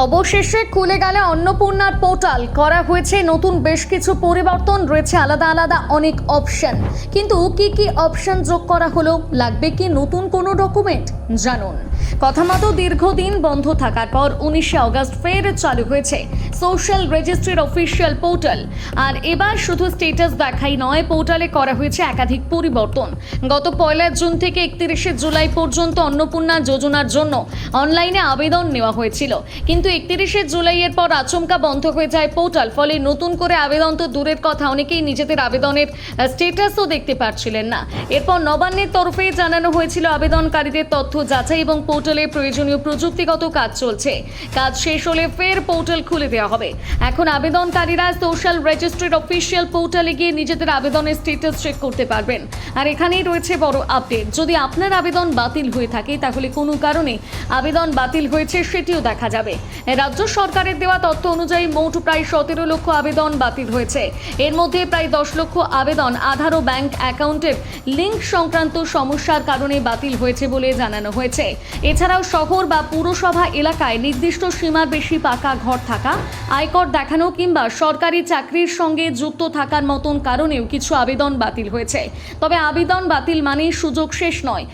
অবশেষে খুলে গেল অন্নপূর্ণার পোর্টাল। করা হয়েছে নতুন বেশ কিছু পরিবর্তন, রয়েছে আলাদা আলাদা অনেক অপশন। কিন্তু কি কি অপশন যোগ করা হলো, লাগবে কি নতুন কোনো ডকুমেন্ট, জানুন। কথা মতো দীর্ঘদিন বন্ধ থাকার পর 19শে আগস্ট ফের চালু হয়েছে সোশ্যাল রেজিস্ট্রির অফিসিয়াল পোর্টাল। আর এবার শুধু স্ট্যাটাস দেখাই নয়, পোর্টালে করা হয়েছে একাধিক পরিবর্তন। গত 1 জুন থেকে 31শে জুলাই পর্যন্ত অন্নপূর্ণা যোজনার জন্য অনলাইনে আবেদন নেওয়া হয়েছিল, কিন্তু 31শে জুলাইয়ের পর আচমকা বন্ধ হয়ে যায় পোর্টাল। ফলে নতুন করে আবেদন তো দূরের কথা, অনেকেই নিজেদের আবেদনের স্ট্যাটাসও দেখতে পাচ্ছিলেন না। এরপর নবান্নের তরফে জানানো হয়েছিল আবেদনকারীদের তথ্য যাচাই এবং পোর্টালে প্রয়োজনীয় প্রযুক্তিগত কাজ চলছে। কাজ শেষ হলে ফের পোর্টাল খুলে দেওয়া হবে। এখন আবেদনকারীরা সোশ্যাল রেজিস্ট্রির অফিসিয়াল পোর্টালে গিয়ে নিজেদের আবেদনের স্ট্যাটাস চেক করতে পারবেন। আর এখানেই রয়েছে বড় আপডেট, যদি আপনার আবেদন বাতিল হয়ে থাকে তাহলে কোনো কারণে আবেদন বাতিল হয়েছে সেটিও দেখা যাবে। রাজ্য সরকারের দেওয়া তথ্য অনুযায়ী মোট প্রায় 17 লক্ষ আবেদন বাতিল হয়েছে। এর মধ্যে প্রায় 10 লক্ষ আবেদন আধার ও ব্যাংক অ্যাকাউন্টের লিঙ্ক সংক্রান্ত সমস্যার কারণে বাতিল হয়েছে বলে জানানো হয়েছে। এছাড়াও শহর বা পুরসভা এলাকায় নির্দিষ্ট সীমার বেশি পাকা ঘর থাকা, আয়কর দেখানো কিংবা সরকারি চাকরির সঙ্গে যুক্ত থাকার মতন কারণেও কিছু আবেদন বাতিল হয়েছে। তবে আবেদন বাতিল মানে সুযোগ শেষ নয়।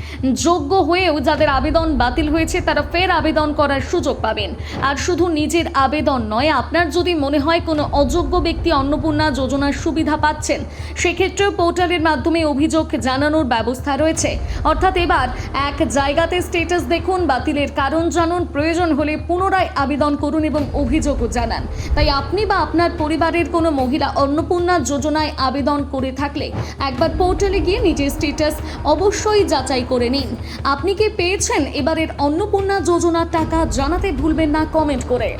যোগ্য হয়েও যাদের আবেদন বাতিল হয়েছে তারা ফের আবেদন করার সুযোগ পাবেন। আর শুধু নিজের আবেদন নয়, আপনার যদি মনে হয় কোনো অযোগ্য ব্যক্তি অন্নপূর্ণা যোজনার সুবিধা পাচ্ছেন, সেক্ষেত্রেও পোর্টালের মাধ্যমে অভিযোগ জানানোর ব্যবস্থা রয়েছে। অর্থাৎ এবার এক জায়গাতে স্ট্যাটাস দেখুন, বাতিলের কারণ জানুন, প্রয়োজন হলে পুনরায় আবেদন করুন এবং অভিযোগও জানান। তাই আপনি বা আপনার পরিবারের কোনো মহিলা অন্নপূর্ণা যোজনায় আবেদন করে থাকলে একবার পোর্টালে গিয়ে নিজের স্ট্যাটাস অবশ্যই যাচাই করে নিন। আপনি কি পেয়েছেন এবারের অন্নপূর্ণা যোজনার টাকা, জানাতে ভুলবেন না কমেন্ট করে।